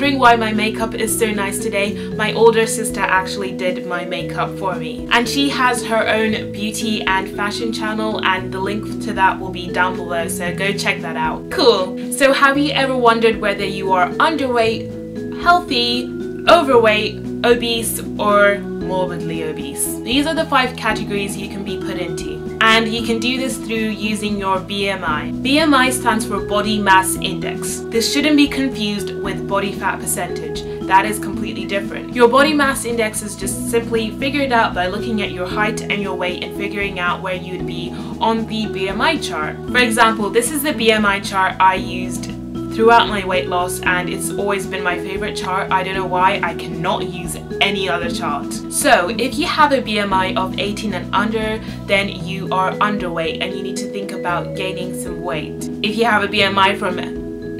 wondering why my makeup is so nice today, my older sister actually did my makeup for me. And she has her own beauty and fashion channel, and the link to that will be down below, so go check that out. Cool. So have you ever wondered whether you are underweight, healthy, overweight, obese, or morbidly obese? These are the 5 categories you can be put into. And you can do this through using your BMI. BMI stands for Body Mass Index. This shouldn't be confused with body fat percentage. That is completely different. Your body mass index is just simply figured out by looking at your height and your weight and figuring out where you'd be on the BMI chart. For example, this is the BMI chart I used throughout my weight loss, and it's always been my favorite chart. I don't know why, I cannot use any other chart. So if you have a BMI of 18 and under, then you are underweight and you need to think about gaining some weight. If you have a BMI from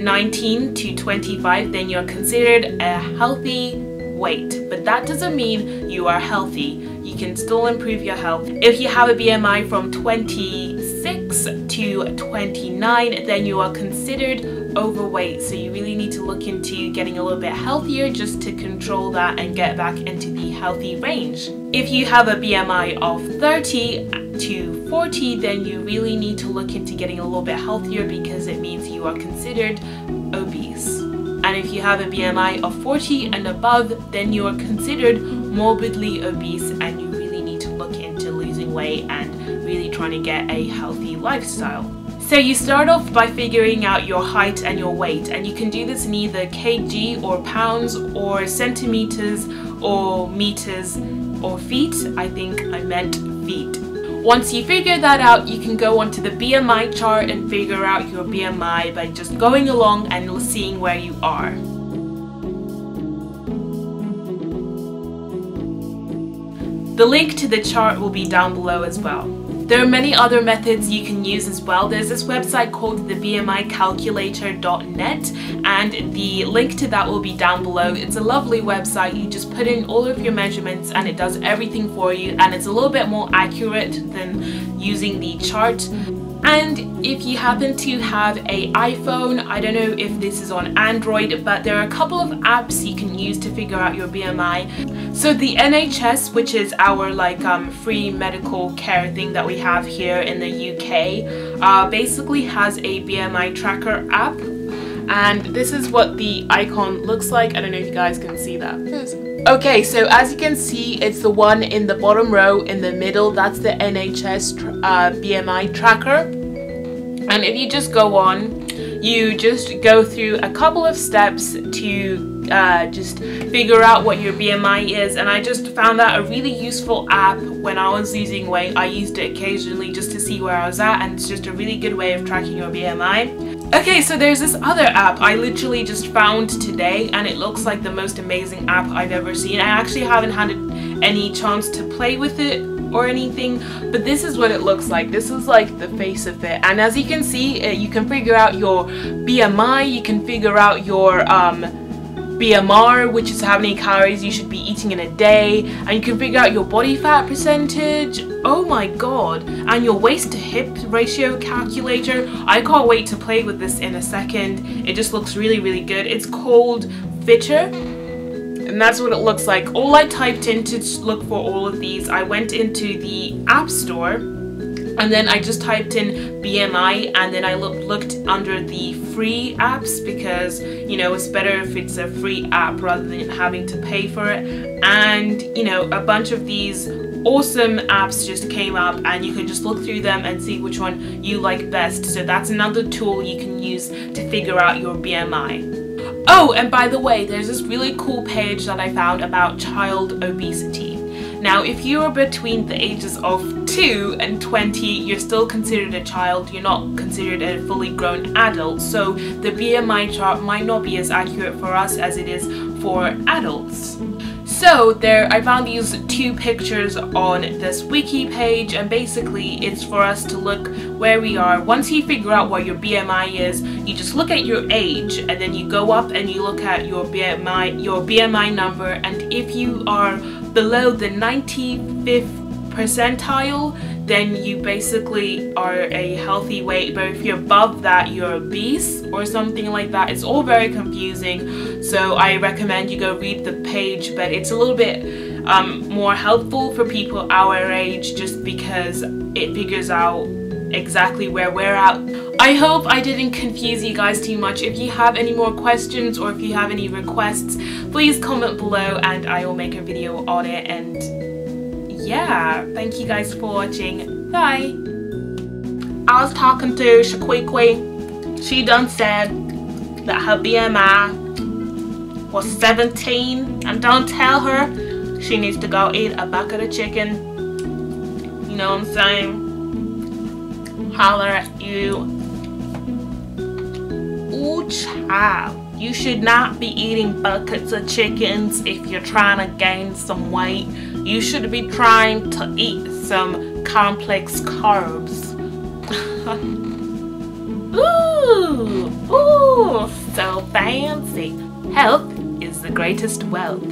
19 to 25, then you're considered a healthy weight, but that doesn't mean you are healthy. You can still improve your health. If you have a BMI from 26 to 29, then you are considered overweight, so you really need to look into getting a little bit healthier just to control that and get back into the healthy range. If you have a BMI of 30 to 40, then you really need to look into getting a little bit healthier, because it means you are considered obese. And if you have a BMI of 40 and above, then you are considered morbidly obese, and you really need to look into losing weight and really trying to get a healthy lifestyle. So you start off by figuring out your height and your weight, and you can do this in either kg or pounds or centimeters or meters or feet. I think I meant feet. Once you figure that out, you can go onto the BMI chart and figure out your BMI by just going along and seeing where you are. The link to the chart will be down below as well. There are many other methods you can use as well. There's this website called the BMIcalculator.net, and the link to that will be down below. It's a lovely website. You just put in all of your measurements and it does everything for you, and it's a little bit more accurate than using the chart. And if you happen to have an iPhone, I don't know if this is on Android, but there are a couple of apps you can use to figure out your BMI. So the NHS, which is our free medical care thing that we have here in the UK, basically has a BMI tracker app. And this is what the icon looks like. I don't know if you guys can see that. Okay, so as you can see, it's the one in the bottom row in the middle. That's the NHS BMI tracker. And if you just go on, you just go through a couple of steps to just figure out what your BMI is. And I just found that a really useful app when I was losing weight. I used it occasionally just to see where I was at, and it's just a really good way of tracking your BMI. Okay, so there's this other app I literally just found today, and it looks like the most amazing app I've ever seen. I actually haven't had any chance to play with it or anything, but this is what it looks like. This is like the face of it, and as you can see, you can figure out your BMI, you can figure out your BMR, which is how many calories you should be eating in a day, and you can figure out your body fat percentage. Oh my god, and your waist to hip ratio calculator. I can't wait to play with this in a second. It just looks really, really good. It's called Fitter, and that's what it looks like. All I typed in to look for all of these, I went into the App Store, and then I just typed in BMI, and then I looked under the free apps, because you know it's better if it's a free app rather than having to pay for it. And you know, a bunch of these awesome apps just came up, and you can just look through them and see which one you like best. So that's another tool you can use to figure out your BMI. Oh, and by the way, there's this really cool page that I found about child obesity. Now, if you are between the ages of 2 and 20, you're still considered a child. You're not considered a fully grown adult, so the BMI chart might not be as accurate for us as it is for adults. So I found these 2 pictures on this wiki page, and basically it's for us to look where we are. Once you figure out what your BMI is, you just look at your age, and then you go up and you look at your BMI number, and if you are below the 95th percentile, then you basically are a healthy weight, but if you're above that, you're obese or something like that. It's all very confusing, so I recommend you go read the page, but it's a little bit more helpful for people our age, just because it figures out exactly where we're at. I hope I didn't confuse you guys too much. If you have any more questions or if you have any requests, please comment below and I will make a video on it. And yeah, thank you guys for watching. Bye. I was talking to Shaquiqui. She done said that her BMI was 17, and don't tell her she needs to go eat a bucket of chicken. You know what I'm saying? Holler at you. Ooh, child. You should not be eating buckets of chickens if you're trying to gain some weight. You should be trying to eat some complex carbs. Ooh, so fancy. Health is the greatest wealth.